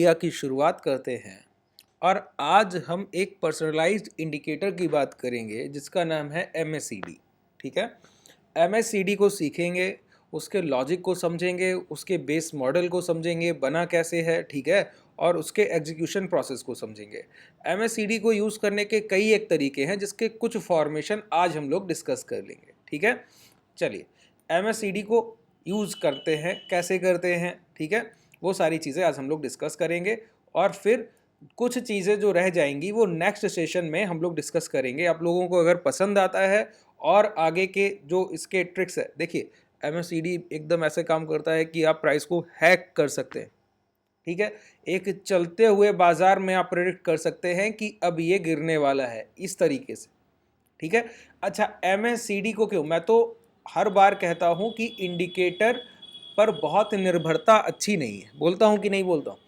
India की शुरुआत करते हैं और आज हम एक पर्सनलाइज्ड इंडिकेटर की बात करेंगे जिसका नाम है MACD। ठीक है, MACD को सीखेंगे, उसके लॉजिक को समझेंगे, उसके बेस मॉडल को समझेंगे बना कैसे है, ठीक है, और उसके एग्जीक्यूशन प्रोसेस को समझेंगे। MACD को यूज़ करने के कई एक तरीके हैं जिसके कुछ फॉर्मेशन आज हम लोग डिस्कस कर लेंगे। ठीक है, चलिए MACD को यूज़ करते हैं, कैसे करते हैं, ठीक है, वो सारी चीज़ें आज हम लोग डिस्कस करेंगे और फिर कुछ चीज़ें जो रह जाएंगी वो नेक्स्ट सेशन में हम लोग डिस्कस करेंगे। आप लोगों को अगर पसंद आता है और आगे के जो इसके ट्रिक्स है, देखिए MACD एकदम ऐसे काम करता है कि आप प्राइस को हैक कर सकते हैं। ठीक है, एक चलते हुए बाजार में आप प्रेडिक्ट कर सकते हैं कि अब ये गिरने वाला है, इस तरीके से। ठीक है, अच्छा MACD को क्यों, मैं तो हर बार कहता हूं कि इंडिकेटर पर बहुत निर्भरता अच्छी नहीं है, बोलता हूं कि नहीं बोलता हूं।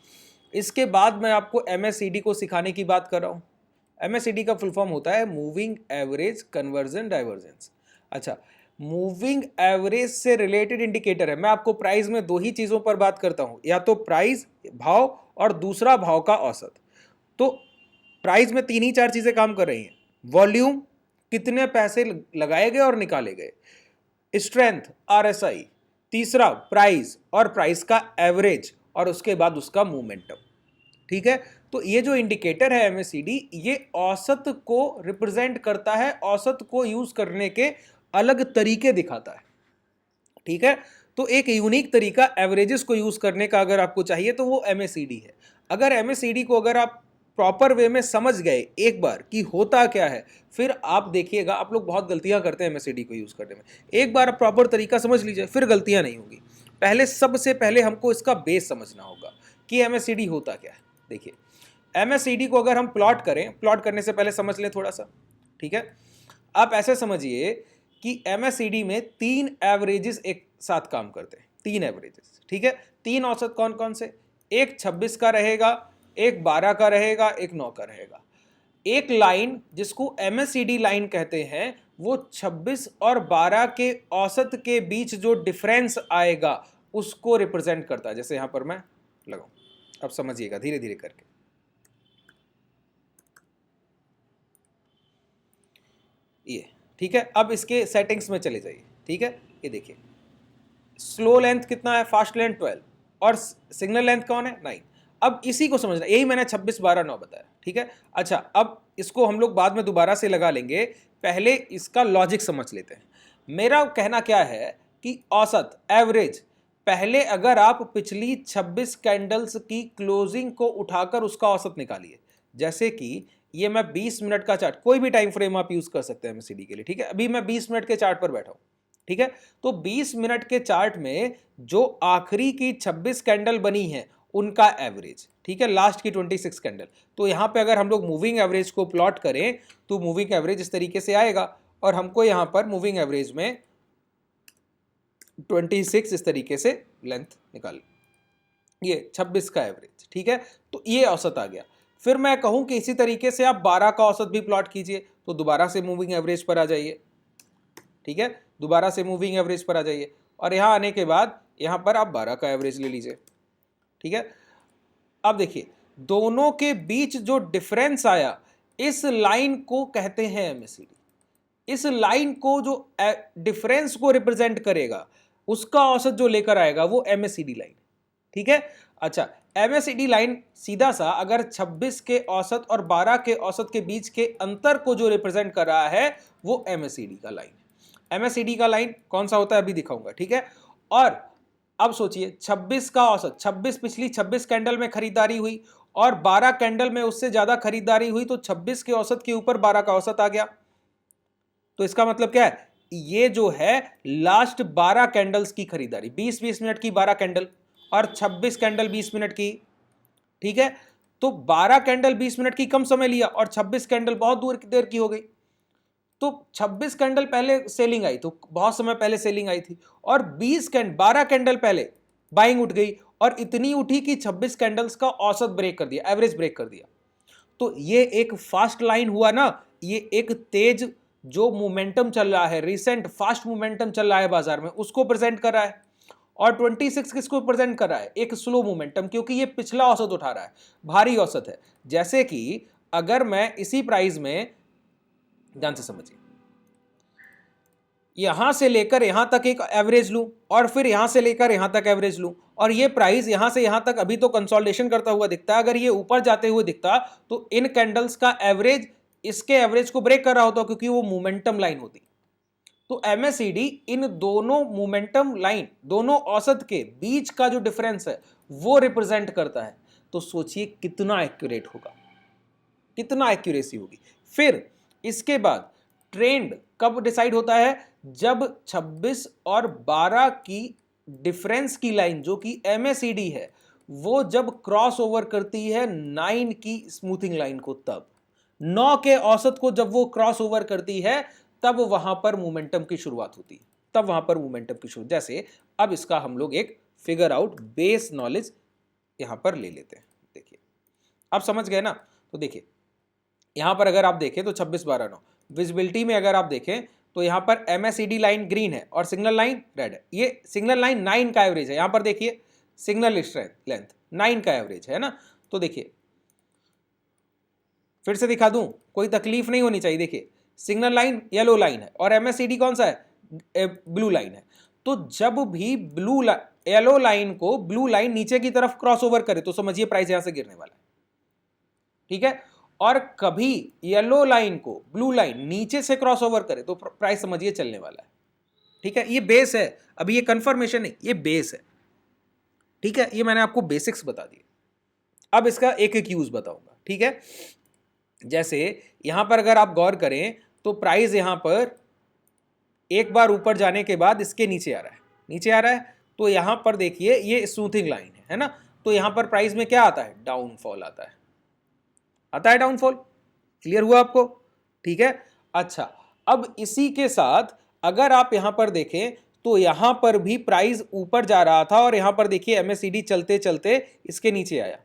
इसके बाद मैं आपको MACD को सिखाने की बात कर रहा हूं। MACD का फुल फॉर्म होता है मूविंग एवरेज कन्वर्जन डाइवर्जेंस। अच्छा, मूविंग एवरेज से रिलेटेड इंडिकेटर है। मैं आपको प्राइस में दो ही चीज़ों पर बात करता हूं, या तो प्राइस भाव और दूसरा भाव का औसत। तो प्राइस में तीन ही चार चीज़ें काम कर रही हैं, वॉल्यूम, कितने पैसे लगाए गए और निकाले गए, स्ट्रेंथ RSI, तीसरा प्राइस और प्राइस का एवरेज, और उसके बाद उसका मोमेंटम। ठीक है, तो ये जो इंडिकेटर है MACD, ये औसत को रिप्रेजेंट करता है, औसत को यूज करने के अलग तरीके दिखाता है। ठीक है, तो एक यूनिक तरीका एवरेजेस को यूज करने का अगर आपको चाहिए तो वो MACD है। अगर MACD को अगर आप प्रॉपर वे में समझ गए एक बार कि होता क्या है, फिर आप देखिएगा, आप लोग बहुत गलतियां करते हैं MACD को यूज करने में। एक बार आप प्रॉपर तरीका समझ लीजिए, फिर गलतियां नहीं होगी। पहले सबसे पहले हमको इसका बेस समझना होगा कि MACD होता क्या है। देखिए MACD को अगर हम प्लॉट करें, प्लॉट करने से पहले समझ लें थोड़ा सा। ठीक है, आप ऐसे समझिए कि MACD में तीन एवरेजेस एक साथ काम करते हैं, तीन एवरेजेस। ठीक है, तीन औसत कौन कौन से, एक 26 का रहेगा, एक 12 का रहेगा, एक 9 का रहेगा। एक लाइन जिसको MACD लाइन कहते हैं, वो 26 और 12 के औसत के बीच जो डिफरेंस आएगा उसको रिप्रेजेंट करता है। जैसे यहां पर मैं लगाऊं, अब समझिएगा धीरे धीरे करके। ये ठीक है, अब इसके सेटिंग्स में चले जाइए। ठीक है, ये देखिए स्लो लेंथ कितना है, फास्ट लेंथ 12 और सिग्नल लेंथ कौन है, 9। अब इसी को समझना, यही मैंने 26 12 9 बताया। ठीक है, अच्छा अब इसको हम लोग बाद में दोबारा से लगा लेंगे, पहले इसका लॉजिक समझ लेते हैं। मेरा कहना क्या है कि औसत एवरेज, पहले अगर आप पिछली 26 कैंडल्स की क्लोजिंग को उठाकर उसका औसत निकालिए। जैसे कि ये मैं 20 मिनट का चार्ट, कोई भी टाइम फ्रेम आप यूज कर सकते हैं MACD के लिए। ठीक है, अभी मैं 20 मिनट के चार्ट पर बैठा हूं। ठीक है, तो 20 मिनट के चार्ट में जो आखिरी की 26 कैंडल बनी है उनका एवरेज, ठीक है, लास्ट की 26 कैंडल। तो यहां पे अगर हम लोग मूविंग एवरेज को प्लॉट करें तो मूविंग एवरेज इस तरीके से आएगा, और हमको यहां पर मूविंग एवरेज में 26 इस तरीके से लेंथ निकाल, ये 26 का एवरेज। ठीक है, तो ये औसत आ गया। फिर मैं कहूं कि इसी तरीके से आप 12 का औसत भी प्लॉट कीजिए, तो दोबारा से मूविंग एवरेज पर आ जाइए। ठीक है, दोबारा से मूविंग एवरेज पर आ जाइए, और यहां आने के बाद यहां पर आप 12 का एवरेज ले लीजिए। ठीक है, अब देखिए दोनों के बीच जो डिफरेंस आया, इस लाइन को कहते हैं MACD। इस लाइन को जो डिफरेंस को रिप्रेजेंट करेगा, उसका औसत जो लेकर आएगा वो MACD लाइन। ठीक है, अच्छा MACD लाइन सीधा सा अगर 26 के औसत और 12 के औसत के बीच के अंतर को जो रिप्रेजेंट कर रहा है वो MACD का लाइन। MACD का लाइन कौन सा होता है अभी दिखाऊंगा। ठीक है, और अब सोचिए 26 का औसत, 26 पिछली 26 कैंडल में खरीदारी हुई और 12 कैंडल में उससे ज्यादा खरीदारी हुई, तो 26 के औसत के ऊपर 12 का औसत आ गया। तो इसका मतलब क्या है, ये जो है लास्ट 12 कैंडल्स की खरीदारी, 20-20 मिनट की 12 कैंडल और 26 कैंडल 20 मिनट की। ठीक है, तो 12 कैंडल 20 मिनट की कम समय लिया और 26 कैंडल बहुत दूर देर की हो गई। तो 26 कैंडल पहले सेलिंग आई, तो बहुत समय पहले सेलिंग आई थी, और 12 कैंडल पहले बाइंग उठ गई, और इतनी उठी कि 26 कैंडल्स का औसत ब्रेक कर दिया, एवरेज ब्रेक कर दिया। तो ये एक फास्ट लाइन हुआ ना, ये एक तेज जो मोमेंटम चल रहा है, रिसेंट फास्ट मोमेंटम चल रहा है बाजार में, उसको प्रेजेंट कर रहा है। और 26 किसको रिप्रेजेंट कर रहा है? एक स्लो मोमेंटम, क्योंकि ये पिछला औसत उठा रहा है, भारी औसत है। जैसे कि अगर मैं इसी प्राइस में, ध्यान से समझिए, यहां से लेकर यहां तक एक एवरेज लूं और फिर यहां से लेकर यहां तक एवरेज लूं, और ये प्राइस यहां से यहां तक अभी तो कंसोलिडेशन करता हुआ दिखता है, अगर ये ऊपर जाते हुए दिखता तो इन कैंडल्स का एवरेज इसके एवरेज को ब्रेक कर रहा होता, क्योंकि वो मोमेंटम लाइन होती। तो एमएसईडी इन दोनों मोमेंटम लाइन, दोनों औसत के बीच का जो डिफरेंस है वो रिप्रेजेंट करता है। तो सोचिए कितना एक्यूरेट होगा, कितना एक्यूरेसी होगी। फिर इसके बाद ट्रेंड कब डिसाइड होता है? जब 26 और 12 की डिफरेंस की लाइन जो कि एमएसईडी है वो जब क्रॉस ओवर करती है 9 की स्मूथिंग लाइन को, तब 9 के औसत को जब वो क्रॉस ओवर करती है तब वहां पर मोमेंटम की शुरुआत होती है, तब वहां पर मोमेंटम की शुरुआत। जैसे अब इसका हम लोग एक फिगर आउट बेस नॉलेज यहां पर ले लेते हैं। देखिए अब समझ गए ना? तो देखिए यहां पर अगर आप देखें तो 26 12 9 विजिबिलिटी में अगर आप देखें तो यहां पर एमएसईडी लाइन ग्रीन है और सिग्नल लाइन रेड है। ये सिग्नल लाइन 9 का एवरेज है, यहां पर देखिए सिग्नल स्ट्रेंथ लेंथ 9 का एवरेज है ना। तो देखिए फिर से दिखा दूं, कोई तकलीफ नहीं होनी चाहिए। देखिए सिग्नल लाइन येलो लाइन है और एमएसईडी कौन सा है? ब्लू लाइन है। तो जब भी येलो लाइन को ब्लू लाइन नीचे की तरफ क्रॉस ओवर करे तो समझिए प्राइस यहां से गिरने वाला है, ठीक है। और कभी येलो लाइन को ब्लू लाइन नीचे से क्रॉस ओवर करे तो प्राइस समझिए चलने वाला है, ठीक है। ये बेस है, अभी ये कंफर्मेशन नहीं, ये बेस है, ठीक है। ये मैंने आपको बेसिक्स बता दिए। अब इसका एक एक यूज बताऊंगा, ठीक है। जैसे यहां पर अगर आप गौर करें तो प्राइस यहां पर एक बार ऊपर जाने के बाद इसके नीचे आ रहा है, नीचे आ रहा है। तो यहां पर देखिए ये स्मूथिंग लाइन है ना। तो यहां पर प्राइस में क्या आता है? डाउनफॉल आता है, आता है डाउनफॉल। क्लियर हुआ आपको? ठीक है। अच्छा अब इसी के साथ अगर आप यहां पर देखें तो यहां पर भी प्राइस ऊपर जा रहा था और यहां पर देखिए एमएसईडी चलते चलते इसके नीचे आया,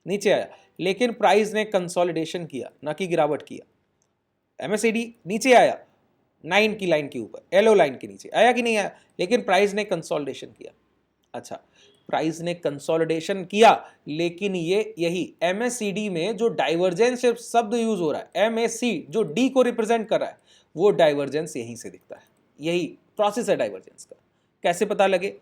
नीचे आया, लेकिन प्राइस ने कंसोलिडेशन किया, ना कि गिरावट किया। एमएसईडी नीचे आया 9 की लाइन के ऊपर, येलो लाइन के नीचे आया कि नहीं आया, लेकिन प्राइस ने कंसोलिडेशन किया। अच्छा प्राइस ने कंसोलिडेशन किया, लेकिन ये यही एमएसईडी में जो डाइवर्जेंस शब्द यूज हो रहा है, एमएसी जो डी को रिप्रेजेंट कर रहा है, वो डाइवर्जेंस यहीं से दिखता है। यही प्रोसेस है डाइवर्जेंस का। कैसे पता लगे?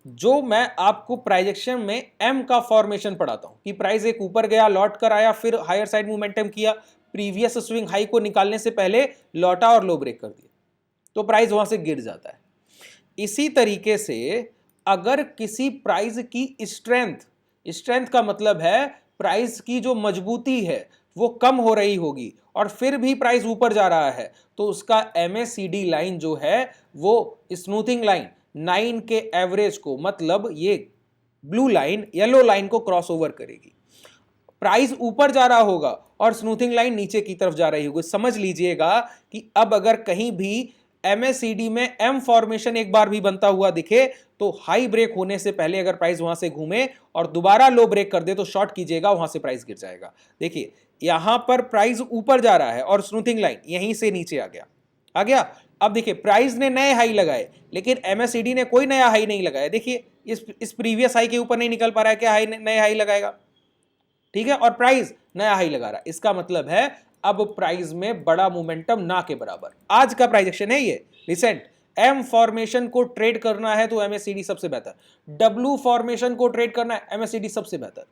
जो मैं आपको प्राइजेक्शन में एम का फॉर्मेशन पढ़ाता हूं कि प्राइस एक ऊपर गया, लौट कर आया, फिर हायर साइड मोमेंटम किया, प्रीवियस स्विंग हाई को निकालने से पहले लौटा और लो ब्रेक कर दिया, तो प्राइस वहां से गिर जाता है। इसी तरीके से अगर किसी प्राइस की स्ट्रेंथ, स्ट्रेंथ का मतलब है प्राइस की जो मजबूती है वो कम हो रही होगी और फिर भी प्राइस ऊपर जा रहा है, तो उसका एमएसईडी लाइन जो है वो स्मूथिंग लाइन 9 के एवरेज को, मतलब ये ब्लू लाइन येलो लाइन को क्रॉस ओवर करेगी। प्राइस ऊपर जा रहा होगा और स्मूथिंग लाइन नीचे की तरफ जा रही होगी। समझ लीजिएगा कि अब अगर कहीं भी एमएसईडी में एम फॉर्मेशन एक बार भी बनता हुआ दिखे तो हाई ब्रेक होने से पहले अगर प्राइस वहां से घूमे और दोबारा लो ब्रेक कर दे तो शॉर्ट कीजिएगा, वहां से प्राइस गिर जाएगा। देखिए यहां पर प्राइस ऊपर जा रहा है और स्मूथिंग लाइन यहीं से नीचे आ गया, आ गया। अब देखिए प्राइस ने नए हाई लगाए लेकिन एमएसईडी ने कोई नया हाई नहीं लगाया। देखिए इस प्रीवियस हाई के ऊपर नहीं निकल पा रहा है, क्या हाई नए हाई लगाएगा, ठीक है। और प्राइस नया हाई लगा रहा है, इसका मतलब है अब प्राइस में बड़ा मोमेंटम ना के बराबर। आज का प्राइजेक्शन है ये रिसेंट। एम फॉर्मेशन को ट्रेड करना है तो एमएसईडी सबसे बेहतर, डब्ल्यू फॉर्मेशन को ट्रेड करना है एमएसईडी सबसे बेहतर,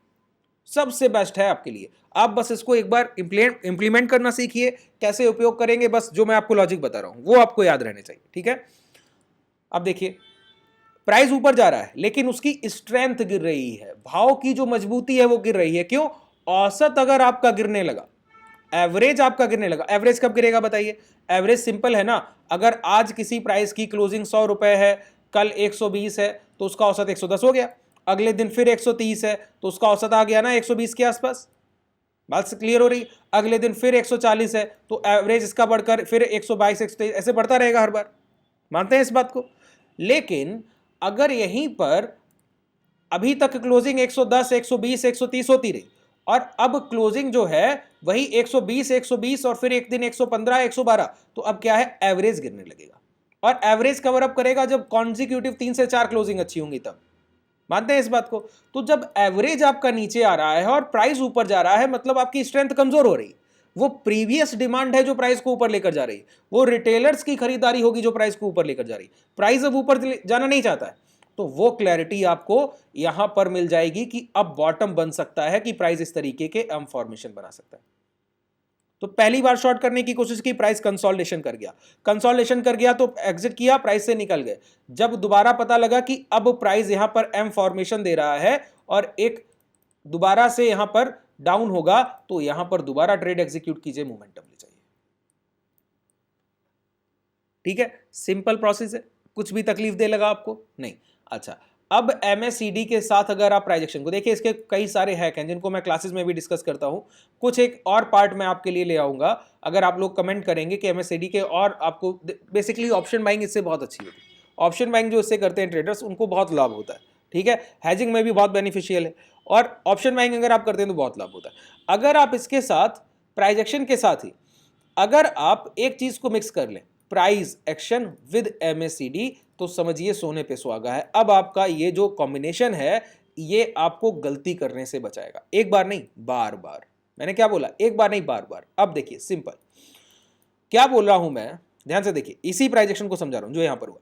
सबसे बेस्ट है आपके लिए। आप बस इसको एक बार इंप्लीमेंट करना सीखिए, कैसे उपयोग करेंगे, बस जो मैं आपको लॉजिक बता रहा हूं वो आपको याद रहने चाहिए, ठीक है। अब देखिए प्राइस ऊपर जा रहा है लेकिन उसकी स्ट्रेंथ गिर रही है, भाव की जो मजबूती है वो गिर रही है। क्यों? औसत अगर आपका गिरने लगा, एवरेज आपका गिरने लगा। एवरेज कब गिरेगा बताइए? एवरेज सिंपल है ना, अगर आज किसी प्राइस की क्लोजिंग 100 रुपए है, कल 120 है तो उसका औसत 110 हो गया, अगले दिन फिर 130 है तो उसका औसत आ गया ना 120 के आसपास। बात से क्लियर हो रही? अगले दिन फिर 140 है तो एवरेज इसका बढ़कर फिर 122 123 ऐसे बढ़ता रहेगा हर बार। मानते हैं इस बात को? लेकिन अगर यहीं पर अभी तक क्लोजिंग 110 120 130 होती रही और अब क्लोजिंग जो है वही 120 120 और फिर एक दिन 115 112, तो अब क्या है? एवरेज गिरने लगेगा और एवरेज कवर अप करेगा जब कॉन्जिक्यूटिव 3 से 4 क्लोजिंग अच्छी होंगी तब। मानते हैं इस बात को? तो जब एवरेज आपका नीचे आ रहा है और प्राइस ऊपर जा रहा है, मतलब आपकी स्ट्रेंथ कमजोर हो रही। वो प्रीवियस डिमांड है जो प्राइस को ऊपर लेकर जा रही, वो रिटेलर्स की खरीदारी होगी जो प्राइस को ऊपर लेकर जा रही। प्राइस अब ऊपर जाना नहीं चाहता है, तो वो क्लैरिटी आपको यहां पर मिल जाएगी कि अब बॉटम बन सकता है, कि प्राइस इस तरीके के एम फॉर्मेशन बना सकता है। तो पहली बार शॉर्ट करने की कोशिश की, प्राइस कंसोलिडेशन कर गया तो एग्जिट किया, प्राइस से निकल गए। जब दोबारा पता लगा कि अब प्राइस यहां पर एम फॉर्मेशन दे रहा है और एक दोबारा से यहां पर डाउन होगा, तो यहां पर दोबारा ट्रेड एग्जीक्यूट कीजिए, मोमेंटम ले जाइए। ठीक है, सिंपल प्रोसेस है, कुछ भी तकलीफ दे लगा आपको नहीं। अच्छा, अब MACD के साथ अगर आप प्राइस एक्शन को देखिए, इसके कई सारे हैक हैं जिनको मैं क्लासेस में भी डिस्कस करता हूं, कुछ एक और पार्ट मैं आपके लिए ले आऊंगा। अगर आप लोग कमेंट करेंगे कि MACD के, और आपको बेसिकली ऑप्शन बाइंग इससे बहुत अच्छी होती है। ऑप्शन बाइंग जो इससे करते हैं ट्रेडर्स, उनको बहुत लाभ होता है। ठीक है, हैजिंग में भी बहुत बेनिफिशियल है, और ऑप्शन बाइंग अगर आप करते हैं तो बहुत लाभ होता है। अगर आप इसके साथ प्राइस एक्शन के साथ ही अगर आप एक चीज को मिक्स कर लें, प्राइस एक्शन विद MACD, तो समझिए सोने पे सुहागा है। अब आपका ये जो कॉम्बिनेशन है, ये आपको गलती करने से बचाएगा। एक बार नहीं, बार बार। मैंने क्या बोला? एक बार नहीं, बार बार। अब देखिए सिंपल क्या बोल रहा हूं मैं, ध्यान से देखिए, इसी प्राइस एक्शन को समझा रहा हूं जो यहां पर हुआ।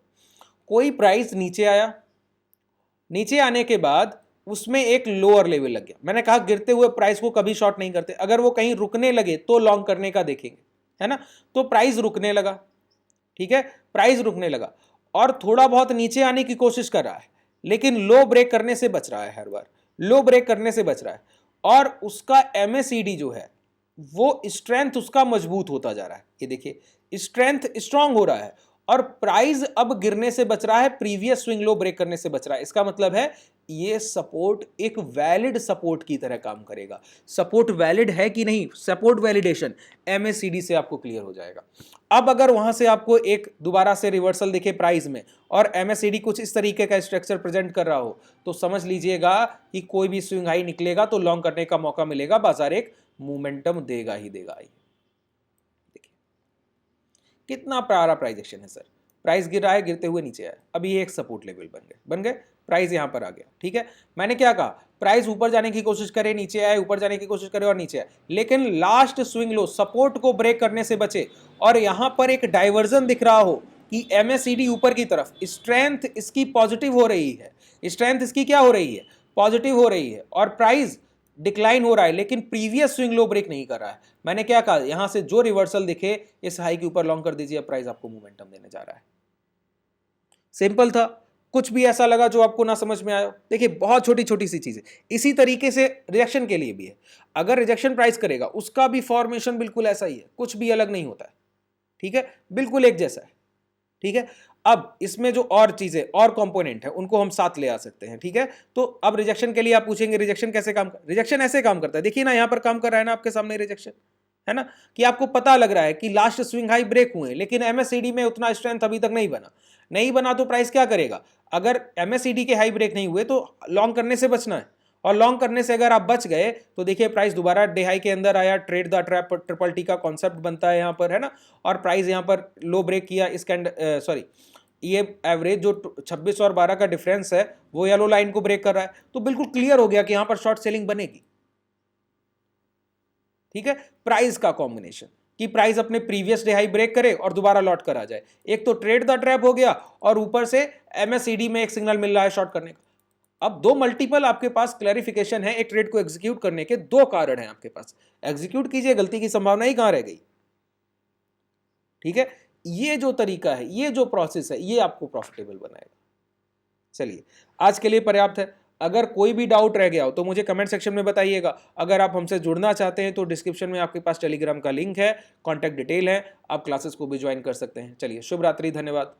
कोई प्राइस नीचे आया, नीचे आने के बाद उसमें एक लोअर लेवल लग गया। मैंने कहा गिरते हुए प्राइस को कभी शॉर्ट नहीं करते, अगर वो कहीं रुकने लगे तो लॉन्ग करने का देखेंगे, है ना। तो प्राइस रुकने लगा, ठीक है, प्राइस रुकने लगा और थोड़ा बहुत नीचे आने की कोशिश कर रहा है, लेकिन लो ब्रेक करने से बच रहा है, हर बार लो ब्रेक करने से बच रहा है। और उसका MACD जो है, वो स्ट्रेंथ उसका मजबूत होता जा रहा है। ये देखिए, स्ट्रेंथ स्ट्रांग हो रहा है और प्राइस अब गिरने से बच रहा है, प्रीवियस स्विंग लो ब्रेक करने से बच रहा है। इसका मतलब है ये सपोर्ट एक वैलिड सपोर्ट की तरह काम करेगा। सपोर्ट वैलिड है कि नहीं, सपोर्ट वैलिडेशन MACD से आपको क्लियर हो जाएगा। अब अगर वहां से आपको एक दोबारा से रिवर्सल दिखे प्राइस में और MACD कुछ इस तरीके का स्ट्रक्चर प्रेजेंट कर रहा हो, तो समझ लीजिएगा कि कोई भी स्विंग हाई निकलेगा तो लॉन्ग करने का मौका मिलेगा, बाजार एक मोमेंटम देगा ही देगा ही। देखिए कितना प्यारा प्राइस एक्शन है सर। प्राइस गिर रहा है, गिरते हुए नीचे आया, अभी ये एक सपोर्ट लेवल बन गए, प्राइस यहां पर आ गया। ठीक है, मैंने क्या कहा, प्राइस ऊपर जाने की कोशिश करे, नीचे आए, ऊपर जाने की कोशिश करे और नीचे आए, लेकिन लास्ट स्विंग लो सपोर्ट को ब्रेक करने से बचे और यहां पर एक डाइवर्जन दिख रहा हो कि MACD ऊपर की तरफ, स्ट्रेंथ इसकी पॉजिटिव हो रही है, स्ट्रेंथ इसकी क्या हो रही है, पॉजिटिव हो रही है, और प्राइस डिक्लाइन हो रहा है, लेकिन प्रीवियस स्विंग लो ब्रेक नहीं कर रहा है। मैंने क्या कहा, यहां से जो रिवर्सल दिखे इस हाई के ऊपर लॉन्ग कर दीजिए, प्राइस आपको मोमेंटम देने जा रहा है। सिंपल था, कुछ भी ऐसा लगा जो आपको ना समझ में आया? देखिए बहुत छोटी छोटी सी चीजें। इसी तरीके से रिजेक्शन के लिए भी है, अगर रिजेक्शन प्राइस करेगा उसका भी फॉर्मेशन बिल्कुल ऐसा ही है, कुछ भी अलग नहीं होता है। ठीक है, बिल्कुल एक जैसा है। ठीक है, अब इसमें जो और चीजें और कंपोनेंट है उनको हम साथ ले आ सकते हैं। ठीक है, तो अब रिजेक्शन के लिए आप पूछेंगे रिजेक्शन कैसे काम कर, रिजेक्शन ऐसे काम करता है। देखिए ना, यहां पर काम कर रहा है ना आपके सामने रिजेक्शन, है ना, कि आपको पता लग रहा है कि लास्ट स्विंग हाई ब्रेक हुए, लेकिन MACD में उतना स्ट्रेंथ अभी तक नहीं बना तो प्राइस क्या करेगा, अगर MACD के हाई ब्रेक नहीं हुए तो लॉन्ग करने से बचना है, और लॉन्ग करने से अगर आप बच गए तो देखिए प्राइस दोबारा डे हाई के अंदर आया, trade the trap triple T का कॉन्सेप्ट बनता है यहां पर, है ना, और प्राइस यहां पर लो ब्रेक किया, इस सॉरी ये एवरेज जो 26 और 12 का डिफरेंस है वो येलो लाइन को ब्रेक कर रहा है, तो बिल्कुल क्लियर हो गया कि यहां पर शॉर्ट सेलिंग बनेगी। ठीक है, प्राइस का कॉम्बिनेशन कि प्राइस अपने प्रीवियस डे हाई ब्रेक करे और दोबारा लौट कर आ जाए, एक तो ट्रेड द ट्रैप हो गया और ऊपर से MACD में एक सिग्नल मिल रहा है शॉर्ट करने का। अब दो मल्टीपल आपके पास क्लैरिफिकेशन है, एक ट्रेड को एग्जीक्यूट करने के दो कारण हैं आपके पास, एग्जीक्यूट कीजिए, गलती की संभावना ही कहां रह गई। ठीक है, ये जो तरीका है, ये जो प्रोसेस है, ये आपको प्रॉफिटेबल बनाएगा। चलिए आज के लिए पर्याप्त है। अगर कोई भी डाउट रह गया हो तो मुझे कमेंट सेक्शन में बताइएगा। अगर आप हमसे जुड़ना चाहते हैं तो डिस्क्रिप्शन में आपके पास टेलीग्राम का लिंक है, कॉन्टैक्ट डिटेल है, आप क्लासेस को भी ज्वाइन कर सकते हैं। चलिए शुभ रात्रि, धन्यवाद।